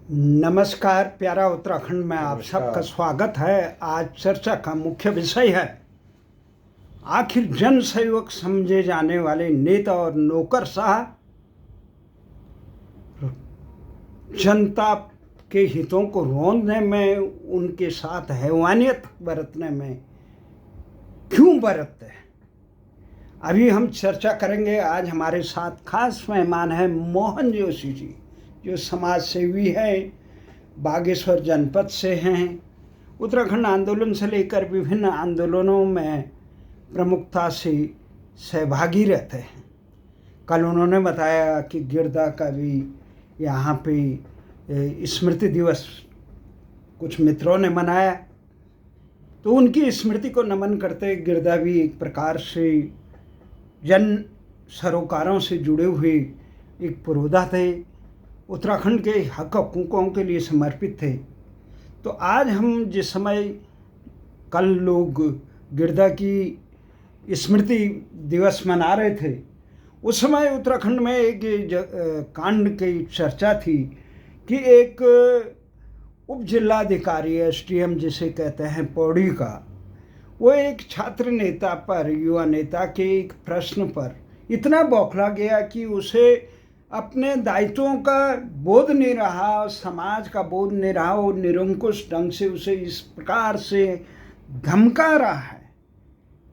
नमस्कार प्यारा उत्तराखंड में आप सबका स्वागत है। आज चर्चा का मुख्य विषय है आखिर जन सेवक समझे जाने वाले नेता और नौकरशाह जनता के हितों को रोंदने में, उनके साथ हैवानियत बरतने में क्यों बरतते हैं। अभी हम चर्चा करेंगे। आज हमारे साथ खास मेहमान हैं मोहन जोशी जी, जो समाज सेवी है, बागेश्वर जनपद से हैं। उत्तराखंड आंदोलन से लेकर विभिन्न आंदोलनों में प्रमुखता से सहभागी रहते हैं। कल उन्होंने बताया कि गिरदा का भी यहाँ पे स्मृति दिवस कुछ मित्रों ने मनाया, तो उनकी स्मृति को नमन करते गिरदा भी एक प्रकार से जन सरोकारों से जुड़े हुए एक पुरोधा थे, उत्तराखंड के हक हकूक़ों के लिए समर्पित थे। तो आज हम जिस समय कल लोग गिरदा की स्मृति दिवस मना रहे थे, उस समय उत्तराखंड में एक कांड की चर्चा थी कि एक उप जिलाधिकारी एसडीएम जिसे कहते हैं पौड़ी का, वो एक छात्र नेता पर, युवा नेता के एक प्रश्न पर इतना बौखला गया कि उसे अपने दायित्वों का बोध नहीं रहा, समाज का बोध नहीं रहा, और निरंकुश ढंग से उसे इस प्रकार से धमका रहा है,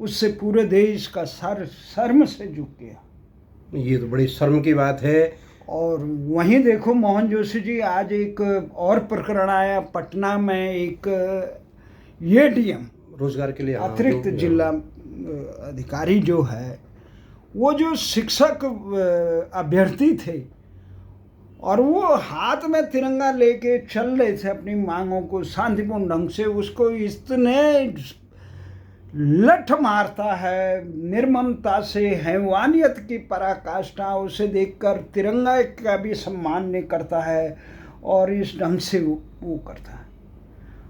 उससे पूरे देश का सर शर्म से झुक गया। ये तो बड़ी शर्म की बात है। और वहीं देखो मोहन जोशी जी, आज एक और प्रकरण आया पटना में, एक एडीएम रोजगार के लिए अतिरिक्त जिला अधिकारी जो है, वो जो शिक्षक अभ्यर्थी थे और वो हाथ में तिरंगा लेके चल रहे थे अपनी मांगों को शांतिपूर्ण ढंग से, उसको इतने लठ मारता है निर्ममता से, हैवानियत की पराकाष्ठा, उसे देखकर तिरंगा का भी सम्मान नहीं करता है और इस ढंग से वो करता है।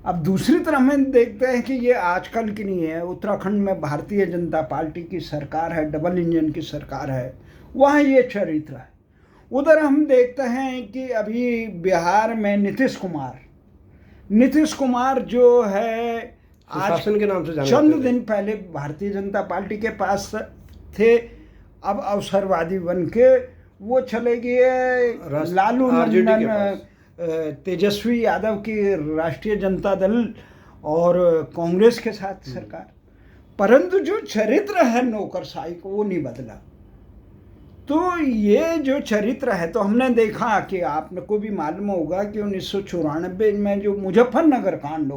अब दूसरी तरफ हम देखते हैं कि ये आजकल की नहीं है, उत्तराखंड में भारतीय जनता पार्टी की सरकार है, डबल इंजन की सरकार है, वहाँ ये चरित्र है। उधर हम देखते हैं कि अभी बिहार में नीतीश कुमार जो है, आज शासन के नाम से चंद दिन पहले भारतीय जनता पार्टी के पास थे, अब अवसरवादी बन के वो चले गए लालू नंदन तेजस्वी यादव की राष्ट्रीय जनता दल और कांग्रेस के साथ सरकार। परंतु जो चरित्र है नौकरशाही को, वो नहीं बदला। तो ये जो चरित्र है, तो हमने देखा कि आपको भी मालूम होगा कि 1994 में जो मुजफ्फरनगर कांड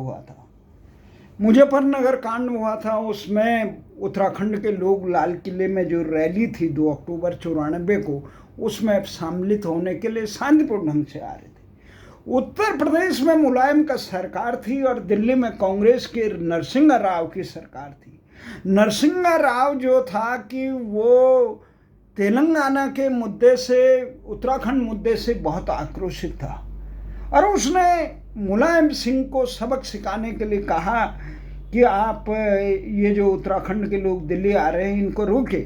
हुआ था, उसमें उत्तराखंड के लोग लाल किले में जो रैली थी 2 अक्टूबर 94 को, उसमें सम्मिलित होने के लिए शांतिपूर्ण ढंग से आ रहे थे। उत्तर प्रदेश में मुलायम का सरकार थी और दिल्ली में कांग्रेस के नरसिंह राव की सरकार थी। नरसिंह राव जो था कि वो तेलंगाना के मुद्दे से, उत्तराखंड मुद्दे से बहुत आक्रोशित था और उसने मुलायम सिंह को सबक सिखाने के लिए कहा कि आप ये जो उत्तराखंड के लोग दिल्ली आ रहे हैं, इनको रोके।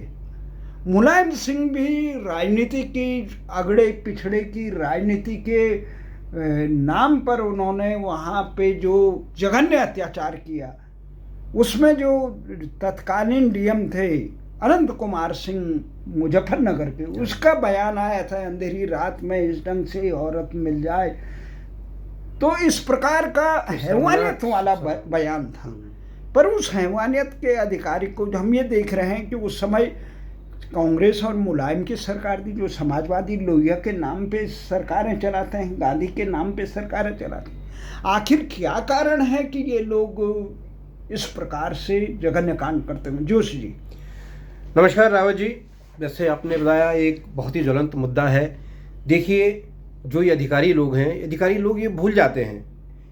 मुलायम सिंह भी राजनीति की, अगड़े पिछड़े की राजनीति के नाम पर उन्होंने वहाँ पे जो जघन्य अत्याचार किया, उसमें जो तत्कालीन डीएम थे अनंत कुमार सिंह मुजफ्फरनगर के, उसका बयान आया था, अंधेरी रात में इस ढंग से औरत मिल जाए। तो इस प्रकार का हैवानियत वाला बयान था। पर उस हैवानियत के अधिकारी को हम ये देख रहे हैं कि उस समय कांग्रेस और मुलायम की सरकार थी, जो समाजवादी लोहिया के नाम पे सरकारें चलाते हैं, गांधी के नाम पे सरकारें चलाते हैं। आखिर क्या कारण है कि ये लोग इस प्रकार से जघन्य कांड करते हैं? जोशी जी नमस्कार। रावत जी, जैसे आपने बताया, एक बहुत ही ज्वलंत मुद्दा है। देखिए, जो ये अधिकारी लोग हैं, अधिकारी लोग ये भूल जाते हैं,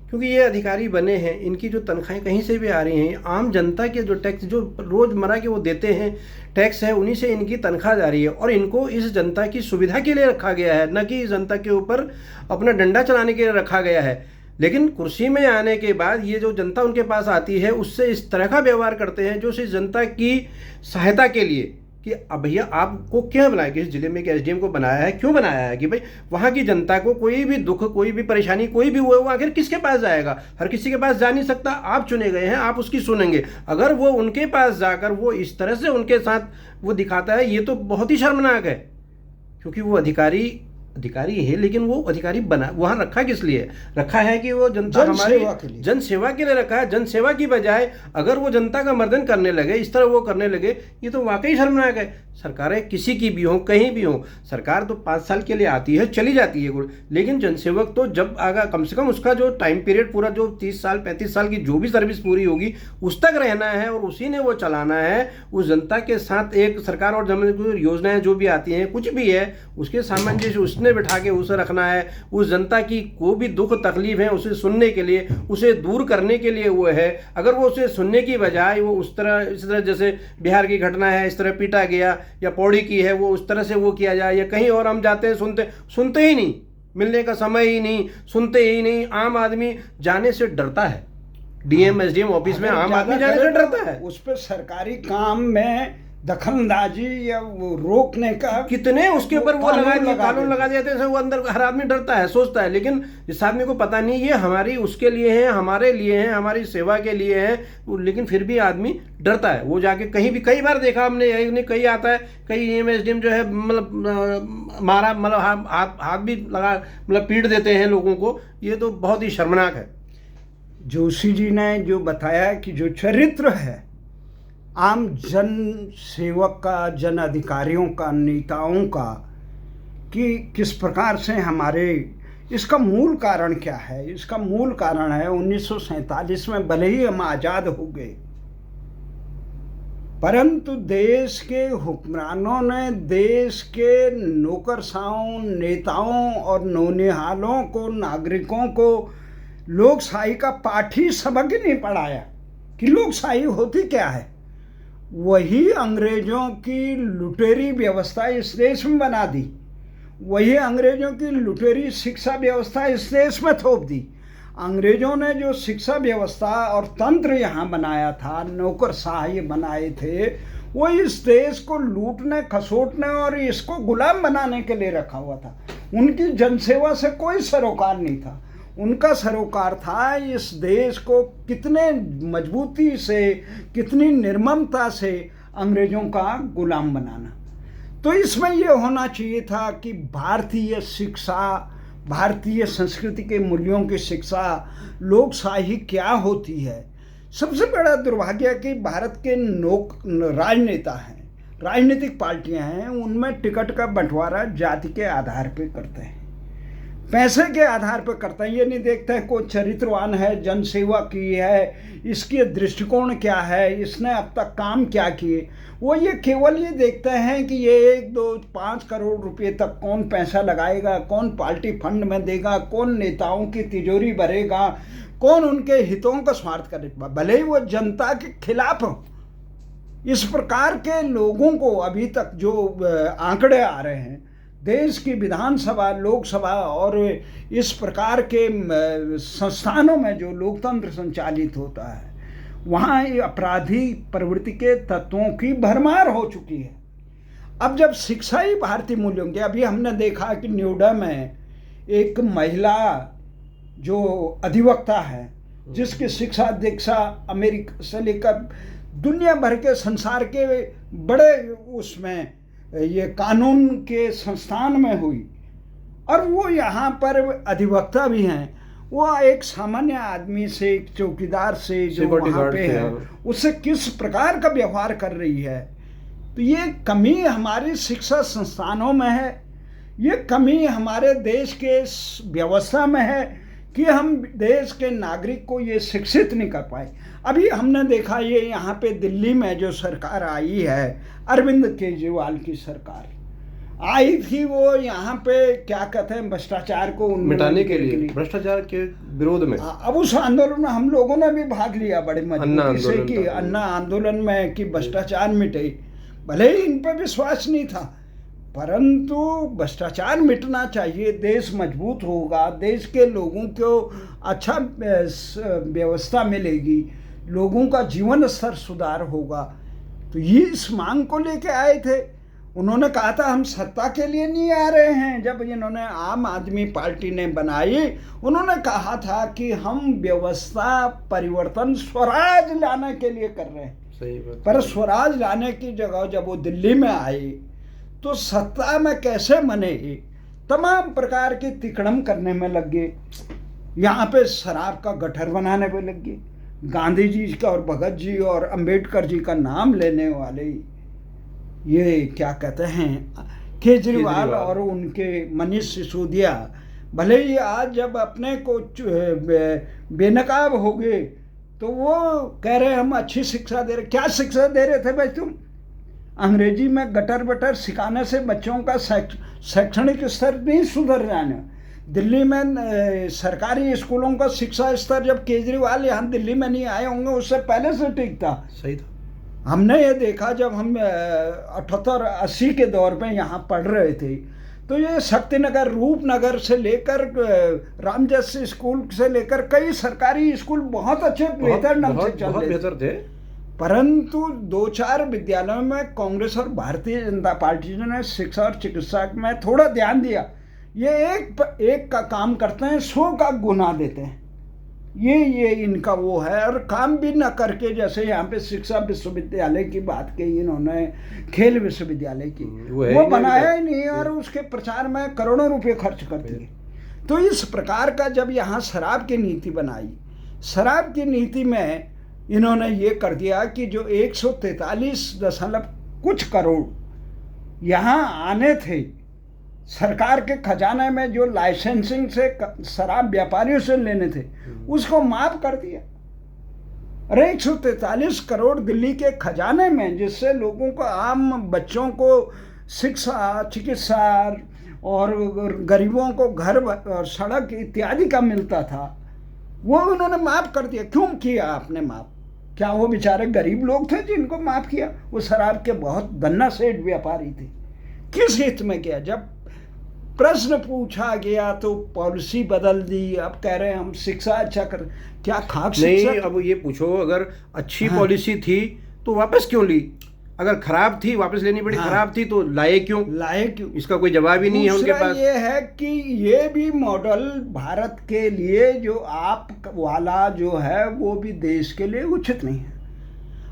क्योंकि ये अधिकारी बने हैं, इनकी जो तनख्वाहें कहीं से भी आ रही हैं, आम जनता के जो टैक्स जो रोज़मर्रा के वो देते हैं टैक्स है, उन्हीं से इनकी तनख्वाह जा रही है और इनको इस जनता की सुविधा के लिए रखा गया है, न कि इस जनता के ऊपर अपना डंडा चलाने के लिए रखा गया है। लेकिन कुर्सी में आने के बाद ये जो जनता उनके पास आती है, उससे इस तरह का व्यवहार करते हैं जो इस जनता की सहायता के लिए, कि अब भैया आपको क्या बनाया, किस जिले में एक एसडीएम को बनाया है, क्यों बनाया है कि भाई वहाँ की जनता को कोई भी दुख, कोई भी परेशानी, कोई भी वो आखिर किसके पास जाएगा? हर किसी के पास जा नहीं सकता। आप चुने गए हैं, आप उसकी सुनेंगे। अगर वो उनके पास जाकर वो इस तरह से उनके साथ वो दिखाता है, ये तो बहुत ही शर्मनाक है। क्योंकि वो अधिकारी है, लेकिन वो अधिकारी बना वहाँ रखा किस लिए? रखा है कि वो जनता हमारी जन सेवा के लिए रखा है। जन सेवा की बजाय अगर वो जनता का मर्दन करने लगे, इस तरह वो करने लगे, ये तो वाकई शर्मनाक है। सरकारें किसी की भी हो, कहीं भी हो, सरकार तो 5 साल के लिए आती है, चली जाती है, लेकिन जनसेवक तो जब आगा कम से कम उसका जो टाइम पीरियड पूरा, जो 30 साल 35 साल की जो भी सर्विस पूरी होगी, उस तक रहना है और उसी ने वो चलाना है। उस जनता के साथ एक सरकार और योजनाएं जो भी आती हैं, कुछ भी है, उसके सामंजस्य उसने बिठा के उसे रखना है। उस जनता की कोई भी दुख तकलीफ है उसे सुनने के लिए, उसे दूर करने के लिए वो है। अगर वो उसे सुनने की बजाय वो उस तरह, इस तरह जैसे बिहार की घटना है, इस तरह पीटा गया, या पौड़ी की है, वो उस तरह से वो किया जाए, या कहीं और हम जाते हैं, सुनते ही नहीं, मिलने का समय ही नहीं, सुनते ही नहीं। आम आदमी जाने से डरता है, डीएम एसडीएम ऑफिस में आम आदमी जाने से डरता है। उस पर सरकारी काम में दखलंदाजी या वो रोकने का कितने उसके ऊपर वो कानून लगा देते हैं, वो अंदर हर आदमी डरता है, सोचता है। लेकिन जिस आदमी को पता नहीं ये हमारी उसके लिए है, हमारे लिए है, हमारी सेवा के लिए है, लेकिन फिर भी आदमी डरता है। वो जाके कहीं भी, कई बार देखा हमने, यही कहीं आता है, कई एमएसडीएम जो है मतलब मारा, मतलब हाथ भी लगा, मतलब पीट देते हैं लोगों को। ये तो बहुत ही शर्मनाक है। जोशी जी ने जो बताया कि जो चरित्र है आम जन सेवक का, जन अधिकारियों का, नेताओं का, कि किस प्रकार से हमारे, इसका मूल कारण क्या है? इसका मूल कारण है 1947 में भले ही हम आज़ाद हो गए, परंतु देश के हुक्मरानों ने देश के नौकरशाहों, नेताओं और नौनिहालों को, नागरिकों को लोकशाही का पाठ ही सबक ही नहीं पढ़ाया कि लोकशाही होती क्या है। वही अंग्रेजों की लुटेरी व्यवस्था इस देश में बना दी, वही अंग्रेजों की लुटेरी शिक्षा व्यवस्था इस देश में थोप दी। अंग्रेजों ने जो शिक्षा व्यवस्था और तंत्र यहाँ बनाया था, नौकरशाही बनाए थे, वो इस देश को लूटने, खसोटने और इसको गुलाम बनाने के लिए रखा हुआ था। उनकी जनसेवा से कोई सरोकार नहीं था। उनका सरोकार था इस देश को कितने मजबूती से, कितनी निर्ममता से अंग्रेजों का गुलाम बनाना। तो इसमें यह होना चाहिए था कि भारतीय शिक्षा, भारतीय संस्कृति के मूल्यों की शिक्षा, लोकशाही क्या होती है। सबसे बड़ा दुर्भाग्य कि भारत के राजनेता हैं, राजनीतिक पार्टियां हैं, उनमें टिकट का बंटवारा जाति के आधार पर करते हैं, पैसे के आधार पर करते हैं। ये नहीं देखते हैं कोई चरित्रवान है, जनसेवा की है, इसके दृष्टिकोण क्या है, इसने अब तक काम क्या किए। वो ये केवल ये देखते हैं कि ये 1, 2, 5 करोड़ रुपए तक कौन पैसा लगाएगा, कौन पार्टी फंड में देगा, कौन नेताओं की तिजोरी भरेगा, कौन उनके हितों का स्वार्थ करेगा, भले ही वो जनता के खिलाफ हो। इस प्रकार के लोगों को अभी तक जो आंकड़े आ रहे हैं, देश की विधानसभा, लोकसभा और इस प्रकार के संस्थानों में जो लोकतंत्र संचालित होता है, वहाँ ये अपराधी प्रवृत्ति के तत्वों की भरमार हो चुकी है। अब जब शिक्षा ही भारतीय मूल्यों की, अभी हमने देखा कि नोएडा में एक महिला जो अधिवक्ता है, जिसकी शिक्षा दीक्षा अमेरिका से लेकर दुनिया भर के संसार के बड़े उसमें ये कानून के संस्थान में हुई, और वो यहाँ पर अधिवक्ता भी हैं, वो एक सामान्य आदमी से, एक चौकीदार से जो वहाँ पे है, उससे किस प्रकार का व्यवहार कर रही है। तो ये कमी हमारी शिक्षा संस्थानों में है, ये कमी हमारे देश के व्यवस्था में है कि हम देश के नागरिक को ये शिक्षित नहीं कर पाए। अभी हमने देखा ये यहाँ पे दिल्ली में जो सरकार आई है, अरविंद केजरीवाल की सरकार आई थी, वो यहाँ पे क्या कहते हैं, भ्रष्टाचार को मिटाने के लिए, भ्रष्टाचार के विरोध में। अब उस आंदोलन में हम लोगों ने भी भाग लिया बड़ी मजबूती से कि अन्ना आंदोलन में कि भ्रष्टाचार मिटे। भले ही इन पर विश्वास नहीं था, परंतु भ्रष्टाचार मिटना चाहिए, देश मजबूत होगा, देश के लोगों को अच्छा व्यवस्था मिलेगी, लोगों का जीवन स्तर सुधार होगा। तो ये इस मांग को लेके आए थे। उन्होंने कहा था हम सत्ता के लिए नहीं आ रहे हैं। जब इन्होंने आम आदमी पार्टी ने बनाई, उन्होंने कहा था कि हम व्यवस्था परिवर्तन स्वराज लाने के लिए कर रहे हैं। सही बात। पर स्वराज लाने की जगह जब वो दिल्ली में आए तो सत्ता में कैसे बनेगी, तमाम प्रकार की तिकड़म करने में लग गए। यहाँ पे शराब का गठर बनाने पे लग गए। गांधी जी का और भगत जी और अंबेडकर जी का नाम लेने वाले ये क्या कहते हैं केजरीवाल और उनके मनीष सिसोदिया, भले ही आज जब अपने को बेनकाब हो गए तो वो कह रहे हम अच्छी शिक्षा दे रहे। क्या शिक्षा दे रहे थे भाई तुम? अंग्रेजी में गटर बटर सिखाने से बच्चों का शैक्षणिक स्तर नहीं सुधर जाना। दिल्ली में सरकारी स्कूलों का शिक्षा स्तर जब केजरीवाल यहाँ दिल्ली में नहीं आए होंगे उससे पहले से ठीक था। सही था। हमने ये देखा जब हम 78-80 के दौर पे यहाँ पढ़ रहे थे तो ये शक्तिनगर, रूपनगर से लेकर रामजस स्कूल से लेकर कई सरकारी स्कूल बहुत अच्छे बेहतर ढंग से चल रहे थे। परंतु 2-4 विद्यालयों में कांग्रेस और भारतीय जनता पार्टी ने शिक्षा और चिकित्सा में थोड़ा ध्यान दिया। ये एक का काम करते हैं, 100 का गुना देते हैं। ये इनका वो है। और काम भी न करके, जैसे यहाँ पे शिक्षा विश्वविद्यालय की बात कही इन्होंने, खेल विश्वविद्यालय की, वो बनाया ही नहीं और उसके प्रचार में करोड़ों रुपए खर्च कर दिए। तो इस प्रकार का जब यहाँ शराब की नीति बनाई, शराब की नीति में इन्होंने ये कर दिया कि जो 143 कुछ करोड़ यहाँ आने थे सरकार के खजाने में, जो लाइसेंसिंग से शराब व्यापारियों से लेने थे, उसको माफ कर दिया। अरे 143 करोड़ दिल्ली के खजाने में, जिससे लोगों को, आम बच्चों को शिक्षा, चिकित्सा और गरीबों को घर और सड़क इत्यादि का मिलता था, वो उन्होंने माफ कर दिया। क्यों किया आपने माफ? क्या वो बेचारे गरीब लोग थे जिनको माफ किया? वो शराब के बहुत गन्ना सेठ व्यापारी थे। किस हित में किया? जब प्रश्न पूछा गया तो पॉलिसी बदल दी। अब कह रहे हैं हम शिक्षा अच्छा कर। क्या खाक शिक्षा? नहीं, अब ये पूछो, अगर अच्छी पॉलिसी थी तो वापस क्यों ली? अगर खराब थी वापस लेनी पड़ी। खराब थी तो लाए क्यों? इसका कोई जवाब ही नहीं है उनके पास। ये है कि ये भी मॉडल भारत के लिए जो आप वाला जो है वो भी देश के लिए उचित नहीं है।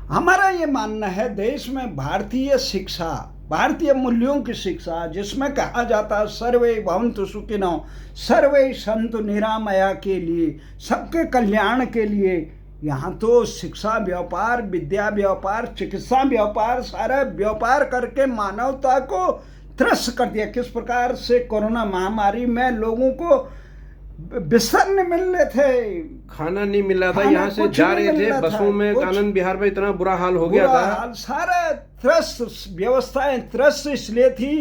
हमारा ये मानना है देश में भारतीय शिक्षा, भारतीय मूल्यों की शिक्षा, जिसमें कहा जाता है सर्वे भवन्तु सुखिनः, सर्वे सन्तु निरामया के लिए, सबके कल्याण के लिए, यहाँ तो शिक्षा व्यापार, विद्या व्यापार, चिकित्सा व्यापार, सारा व्यापार करके मानवता को त्रस्त कर दिया। किस प्रकार से कोरोना महामारी में लोगों को बिस्तर नहीं मिल रहे थे, खाना नहीं मिल रहा था, यहाँ से जा रहे थे बसों में, आनंद विहार में इतना बुरा हाल हो गया था। सारा त्रस्त, व्यवस्थाएं त्रस्त इसलिए थी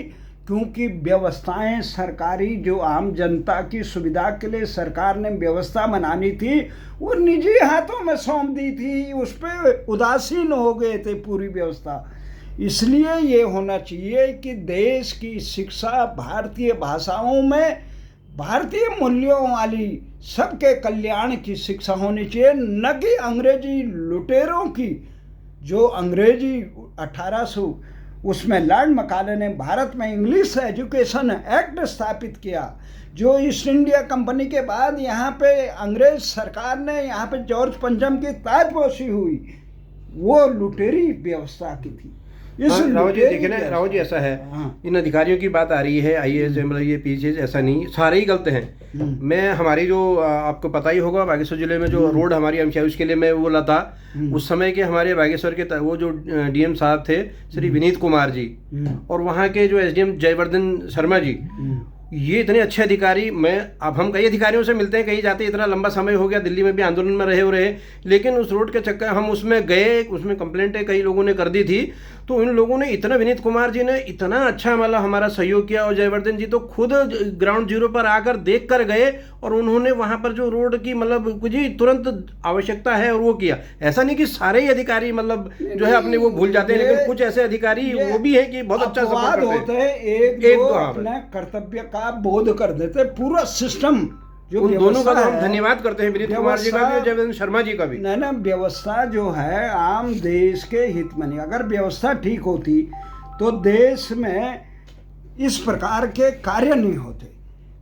क्योंकि व्यवस्थाएं सरकारी, जो आम जनता की सुविधा के लिए सरकार ने व्यवस्था बनानी थी, वो निजी हाथों में सौंप दी थी। उस पर उदासीन हो गए थे पूरी व्यवस्था। इसलिए ये होना चाहिए कि देश की शिक्षा भारतीय भाषाओं में, भारतीय मूल्यों वाली, सबके कल्याण की शिक्षा होनी चाहिए, न कि अंग्रेजी लुटेरों की। जो अंग्रेजी 1800 उसमें लॉर्ड मैकाले ने भारत में इंग्लिश एजुकेशन एक्ट स्थापित किया, जो ईस्ट इंडिया कंपनी के बाद यहाँ पे अंग्रेज सरकार ने यहाँ पे जॉर्ज पंचम की ताजपोशी हुई, वो लुटेरी व्यवस्था की थी। राव जी देखिए ना, राव जी ऐसा है, इन अधिकारियों की बात आ रही है, IAS मतलब ये PCS, ऐसा नहीं, सारे ही गलत हैं। मैं हमारी जो आपको पता ही होगा बागेश्वर जिले में जो रोड हमारी हम उसके लिए मैं वो बोला था, उस समय के हमारे बागेश्वर के वो जो DM साहब थे श्री विनीत कुमार जी, और वहाँ के जो SDM जयवर्धन शर्मा जी, ये इतने अच्छे अधिकारी, अब हम कई अधिकारियों से मिलते हैं, कहीं जाते हैं, इतना लंबा समय हो गया, दिल्ली में भी आंदोलन में रहे, लेकिन उस रोड के चक्कर हम उसमें गए, उसमें कंप्लेंटें कई लोगों ने कर दी थी, तो इन लोगों ने इतना, विनीत कुमार जी ने इतना अच्छा मतलब हमारा सहयोग किया, और जयवर्धन जी तो खुद ग्राउंड जीरो पर आकर देख कर गए, और उन्होंने वहाँ पर जो रोड की मतलब जी तुरंत आवश्यकता है और वो किया। ऐसा नहीं कि सारे ही अधिकारी मतलब जो है अपने वो भूल जाते हैं, लेकिन कुछ ऐसे अधिकारी वो भी है कि बहुत अच्छा सपोर्ट होते हैं, एक दो अपने कर्तव्य का बोध कर देते, पूरा सिस्टम जो उन दोनों का तो हम है, धन्यवाद करते हैं, विनीत कुमार जी का भी और जयवर्धन शर्मा जी का भी। नहीं ना, व्यवस्था जो है आम देश के हित में नहीं, अगर व्यवस्था ठीक होती तो देश में इस प्रकार के कार्य नहीं होते।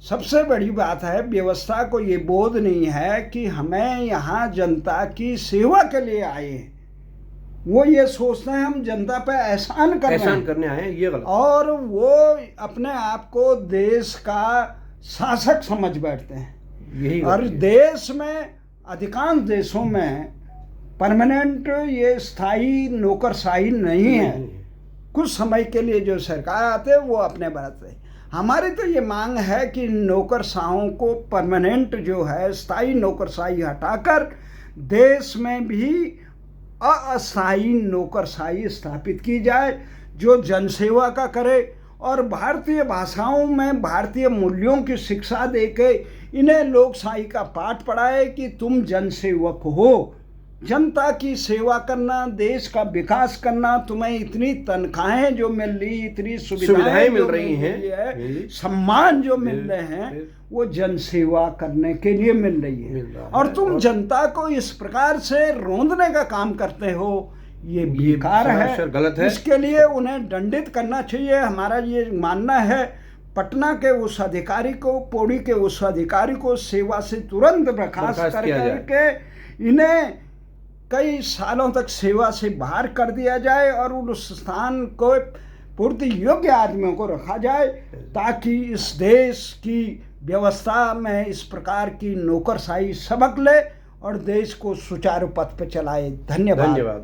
सबसे बड़ी बात है, व्यवस्था को ये बोध नहीं है कि हमें यहाँ जनता की सेवा के लिए आए हैं। वो ये सोचते हैं हम जनता पे एहसान करने आए हैं, ये गलत। और वो अपने आप को देश का शासक समझ बैठते हैं। यही और देश में, अधिकांश देशों में परमानेंट ये स्थायी नौकरशाही नहीं है। कुछ समय के लिए जो सरकार आते हैं वो अपने बरतते हैं। हमारी तो ये मांग है कि नौकरशाहों को परमानेंट जो है स्थायी नौकरशाही हटाकर देश में भी अस्थायी नौकरशाही स्थापित की जाए, जो जनसेवा का करे और भारतीय भाषाओं में भारतीय मूल्यों की शिक्षा देके इन्हें लोकशाही का पाठ पढ़ाए कि तुम जनसेवक हो, जनता की सेवा करना, देश का विकास करना। तुम्हें इतनी तनख्वाहें जो मिल रही, इतनी सुविधाएं मिल रही हैं, सम्मान जो मिल रहे हैं, वो जनसेवा करने के लिए मिल रही है। और तुम जनता को इस प्रकार से रोंदने का काम करते हो, ये बेकार है, गलत है। इसके लिए उन्हें दंडित करना चाहिए। हमारा ये मानना है, पटना के उस अधिकारी को, पौड़ी के उस अधिकारी को सेवा से तुरंत बर्खास्त करके इन्हें कई सालों तक सेवा से बाहर कर दिया जाए और उस स्थान को पूर्ति योग्य आदमियों को रखा जाए, ताकि इस देश की व्यवस्था में इस प्रकार की नौकरशाही सबक ले और देश को सुचारू पथ पर चलाए। धन्यवाद।